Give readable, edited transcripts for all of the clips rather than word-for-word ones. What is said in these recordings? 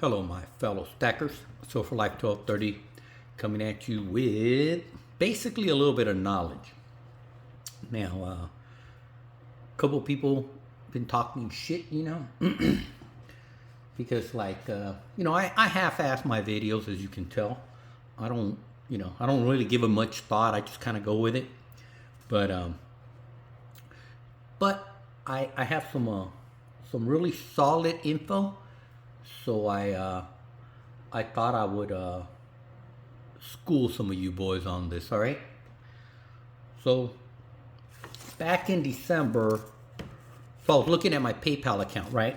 Hello, my fellow stackers. Silver Life 1230 coming at you with basically a little bit of knowledge. Now, a couple of people been talking shit, because I half-ass my videos, as you can tell. I don't really give them much thought. I just kind of go with it. But I have some really solid info. So I thought I would school some of you boys on this, all right? So back in December, so I was looking at my PayPal account, right?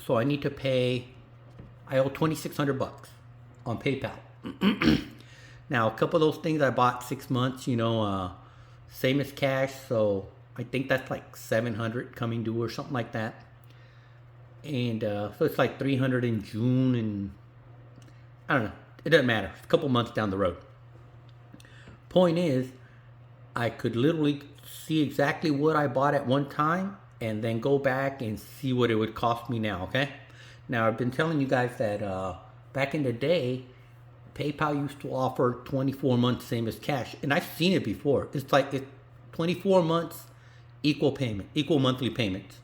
So I need to pay, I owe $2,600 on PayPal. Now, a couple of those things I bought 6 months, same as cash. So I think that's like 700 coming due or something like that. And so it's like 300 in June, and I don't know. It doesn't matter. It's a couple months down the road. Point is, I could literally see exactly what I bought at one time and then go back and see what it would cost me now, okay? Now, I've been telling you guys that back in the day, PayPal used to offer 24 months same as cash. And I've seen it before. It's 24 months equal payment, equal monthly payments.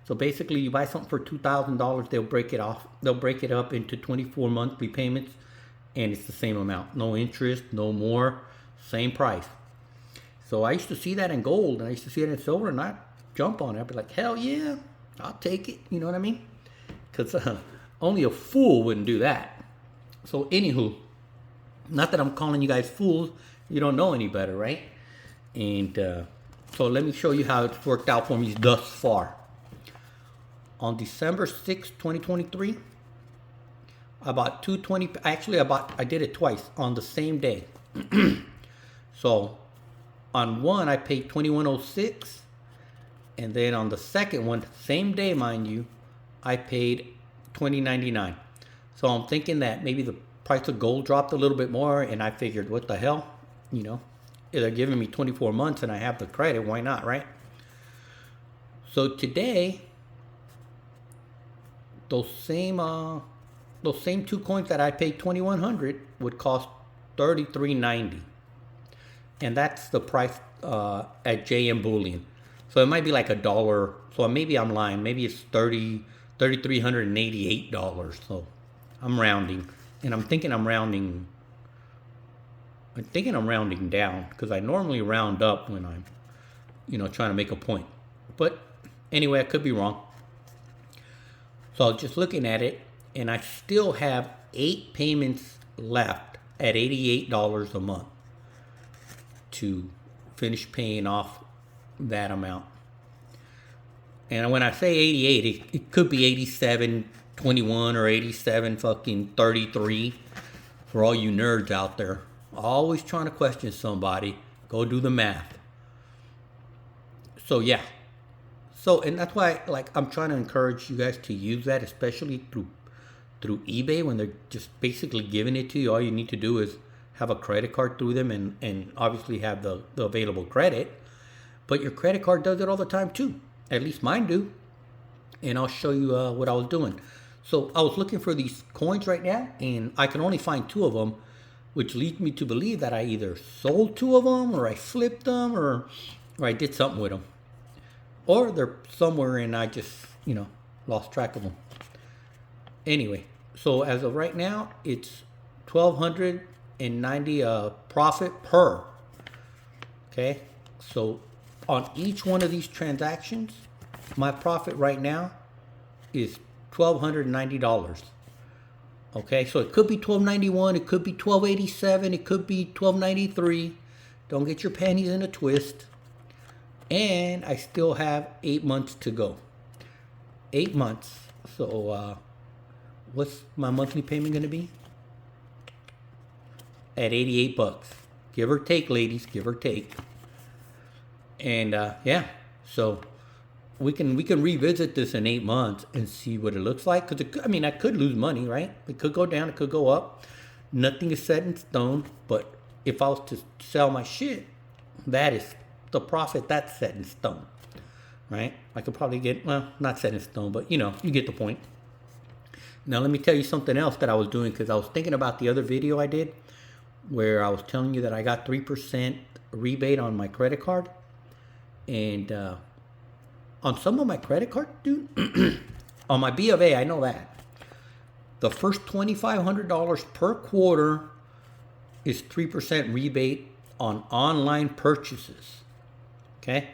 So basically, you buy something for $2,000, they'll break it off. They'll break it up into 24 monthly payments, and it's the same amount. No interest, no more, same price. So I used to see that in gold, and I used to see it in silver, and I'd jump on it. I'd be like, hell yeah, I'll take it. You know what I mean? Because only a fool wouldn't do that. So anywho, not that I'm calling you guys fools. You don't know any better, right? And so let me show you how it's worked out for me thus far. On December 6, 2023, I bought 220. Actually, I did it twice on the same day. So on one, I paid $21.06. And then on the second one, same day, mind you, I paid $20.99. So I'm thinking that maybe the price of gold dropped a little bit more. And I figured, what the hell? They're giving me 24 months and I have the credit. Why not, right? So today, those same two coins that I paid $2,100 would cost $33.90, and that's the price at JM Bullion. So it might be like $1. So maybe I'm lying. Maybe it's $3,388. So I'm rounding, and I'm thinking I'm rounding down because I normally round up when I'm, trying to make a point. But anyway, I could be wrong. So I was just looking at it, and I still have 8 payments left at $88 a month to finish paying off that amount. And when I say 88, it could be 87.21 or 87.33 for all you nerds out there. Always trying to question somebody. Go do the math. So yeah. So, and that's why, I'm trying to encourage you guys to use that, especially through eBay, when they're just basically giving it to you. All you need to do is have a credit card through them and obviously have the available credit. But your credit card does it all the time too. At least mine do. And I'll show you what I was doing. So I was looking for these coins right now, and I can only find 2 of them, which leads me to believe that I either sold 2 of them, or I flipped them, or I did something with them. Or they're somewhere and I just, lost track of them. Anyway, so as of right now, it's $1,290 profit per. Okay, so on each one of these transactions, my profit right now is $1,290. Okay, so it could be $1,291, it could be $1,287, it could be $1,293. Don't get your panties in a twist. And I still have 8 months to go. 8 months. So what's my monthly payment going to be? At $88. Give or take, ladies. Give or take. And yeah. So we can revisit this in 8 months and see what it looks like. Because I could lose money, right? It could go down. It could go up. Nothing is set in stone. But if I was to sell my shit, that is the profit that's set in stone, right? I could probably get, well, not set in stone, but you get the point. Now let me tell you something else that I was doing, because I was thinking about the other video I did where I was telling you that I got 3% rebate on my credit card. And on some of my credit card, dude, on my B of A, I know that the first $2,500 per quarter is 3% rebate on online purchases. Okay?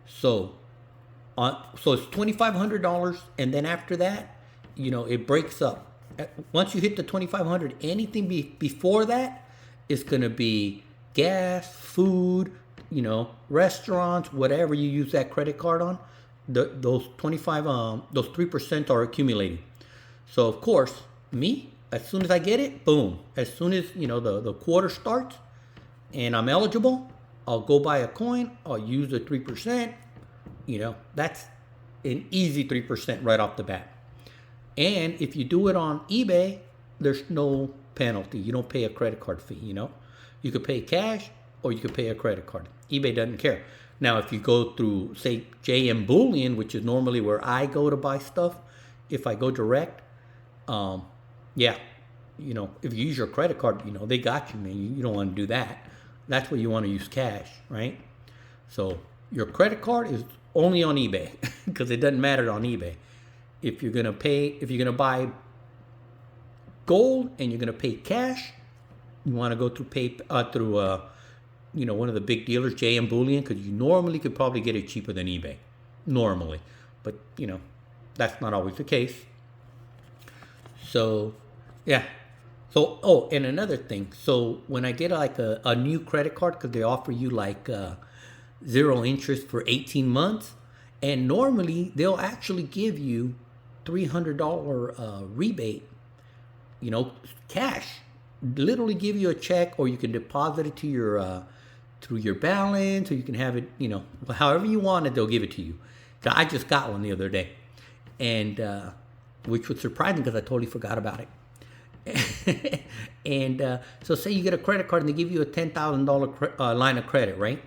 So it's $2,500, and then after that, it breaks up. Once you hit the $2,500, anything before that is going to be gas, food, restaurants, whatever you use that credit card on. Those 3% are accumulating. So of course, me, as soon as I get it, boom. As soon as the quarter starts, and I'm eligible, I'll go buy a coin. I'll use the 3%. That's an easy 3% right off the bat. And if you do it on eBay, there's no penalty. You don't pay a credit card fee. You could pay cash or you could pay a credit card. eBay doesn't care. Now, if you go through, say, JM Bullion, which is normally where I go to buy stuff, if I go direct, if you use your credit card, they got you, man. You don't want to do that. That's where you want to use cash, right? So your credit card is only on eBay because it doesn't matter on eBay. If you're gonna buy gold and you're gonna pay cash, you want to go through one of the big dealers, JM Bullion, because you normally could probably get it cheaper than eBay, normally, but that's not always the case. So, yeah. So, and another thing. So when I get like a new credit card, because they offer you like 0 interest for 18 months, and normally they'll actually give you $300 rebate, cash. Literally give you a check, or you can deposit it to your through your balance, or you can have it, however you want it, they'll give it to you. I just got one the other day, and which was surprising because I totally forgot about it. And so say you get a credit card and they give you a $10,000 line of credit, right?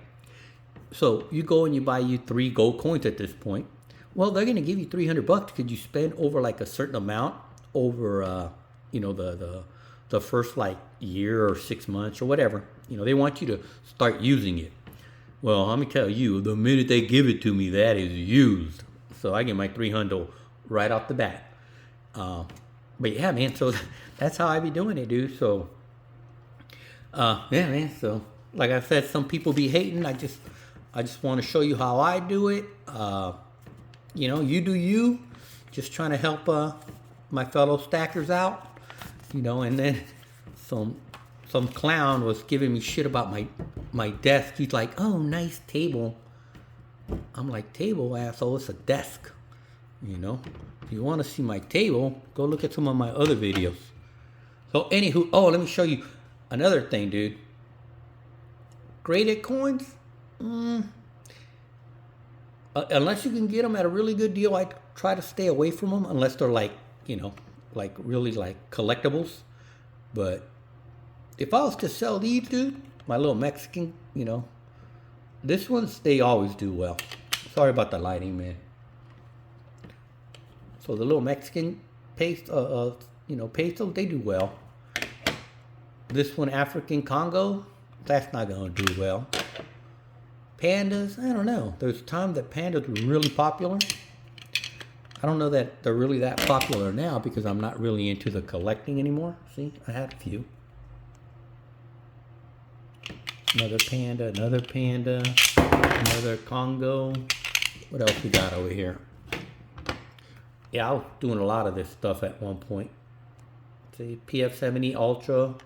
So you go and you buy 3 gold coins at this point. Well, they're going to give you $300 because you spend over like a certain amount over, the first like year or 6 months or whatever. They want you to start using it. Well, let me tell you, the minute they give it to me, that is used. So I get my $300 right off the bat. But yeah, man, so that's how I be doing it, dude. So, yeah, man. So, like I said, some people be hating. I just want to show you how I do it. You do you. Just trying to help my fellow stackers out. And then some clown was giving me shit about my desk. He's like, "Oh, nice table." I'm like, "Table, asshole, it's a desk." If you want to see my table, go look at some of my other videos. So anywho, let me show you another thing, dude. Graded coins, unless you can get them at a really good deal, I try to stay away from them unless they're like really like collectibles. But if I was to sell these, dude, my little Mexican, this ones, they always do well. Sorry about the lighting, man. So the little Mexican pesos, they do well. This one, African Congo, that's not going to do well. Pandas, I don't know. There's a time that pandas were really popular. I don't know that they're really that popular now because I'm not really into the collecting anymore. See, I had a few. Another panda, another Congo. What else we got over here? Yeah, I was doing a lot of this stuff at one point. See, PF70 Ultra,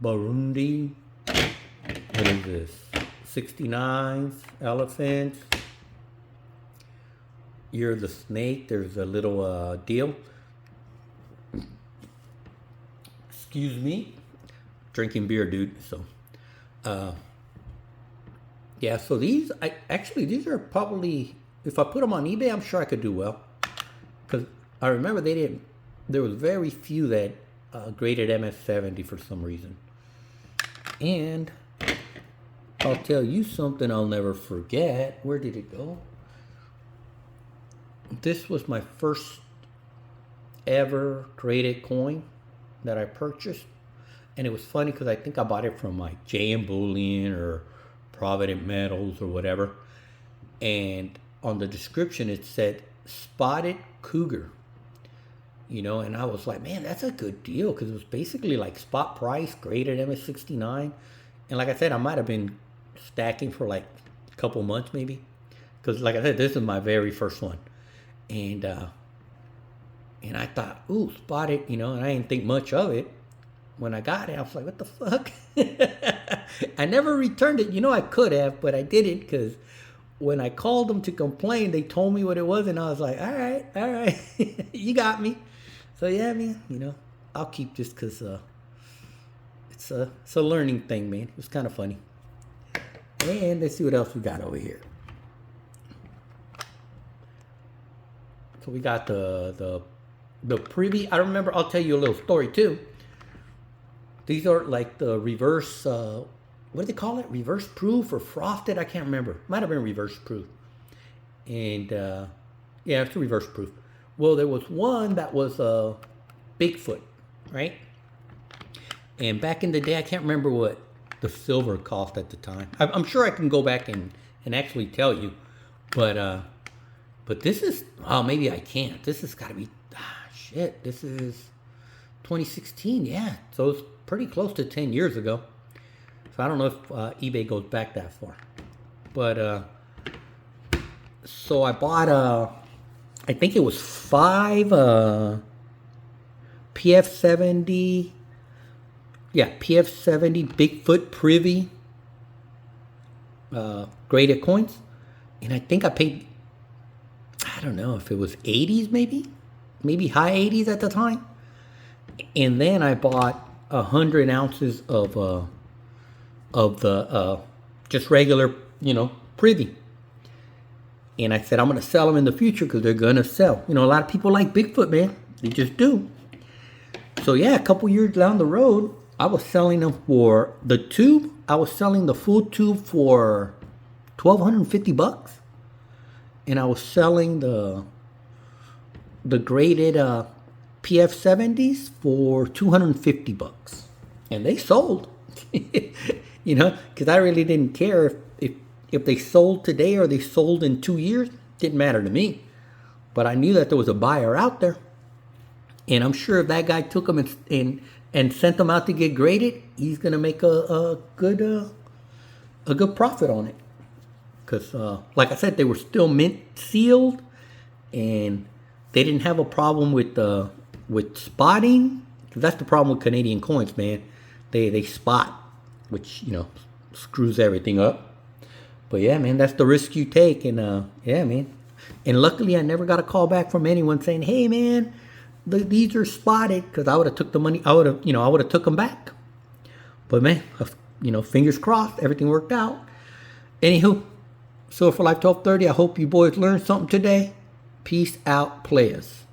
Burundi. What is this? 69s, elephants. You're the snake. There's a little deal. Excuse me. Drinking beer, dude. So, yeah. So these are probably, if I put them on eBay, I'm sure I could do well. Because I remember there was very few that graded MS70 for some reason. And I'll tell you something I'll never forget. Where did it go? This was my first ever graded coin that I purchased. And it was funny because I think I bought it from like JM Bullion or Provident Metals or whatever. And on the description it said Spotted Cougar. And I was like, man, that's a good deal because it was basically like spot price, graded MS69. And like I said, I might have been stacking for like a couple months maybe. Because like I said, this is my very first one. And I thought, ooh, spotted, and I didn't think much of it. When I got it, I was like, what the fuck? I never returned it. I could have, but I didn't because when I called them to complain, they told me what it was. And I was like, all right, you got me. So yeah, man, I'll keep this because it's a learning thing, man. It was kind of funny. And let's see what else we got over here. So we got the privy. I remember, I'll tell you a little story too. These are like the reverse, what do they call it? Reverse proof or frosted? I can't remember. Might have been reverse proof. And yeah, it's a reverse proof. Well, there was one that was Bigfoot, right? And back in the day, I can't remember what the silver cost at the time. I'm sure I can go back and actually tell you. But this is, oh, maybe I can't. This has got to be, shit, this is 2016, yeah. So it's pretty close to 10 years ago. So I don't know if eBay goes back that far. But, so I bought, I think it was 5 PF70, yeah, PF70 Bigfoot Privy graded coins. And I think I paid, I don't know if it was 80s maybe high 80s at the time. And then I bought 100 ounces of the just regular, privy. And I said, I'm going to sell them in the future because they're going to sell. A lot of people like Bigfoot, man. They just do. So yeah, a couple years down the road, I was selling them for the tube. I was selling the full tube for $1,250. And I was selling the graded PF70s for $250. And they sold. Because I really didn't care if they sold today or they sold in 2 years. Didn't matter to me. But I knew that there was a buyer out there. And I'm sure if that guy took them and sent them out to get graded, he's going to make a good profit on it. Because, like I said, they were still mint sealed, and they didn't have a problem with spotting. Because that's the problem with Canadian coins, man. They spot, which screws everything up. But yeah, man, that's the risk you take, and yeah, man. And luckily, I never got a call back from anyone saying, "Hey, man, these are spotted," because I would have took the money. I would have took them back. But man, fingers crossed, everything worked out. Anywho. Silver for Life 1230. I hope you boys learned something today. Peace out, players.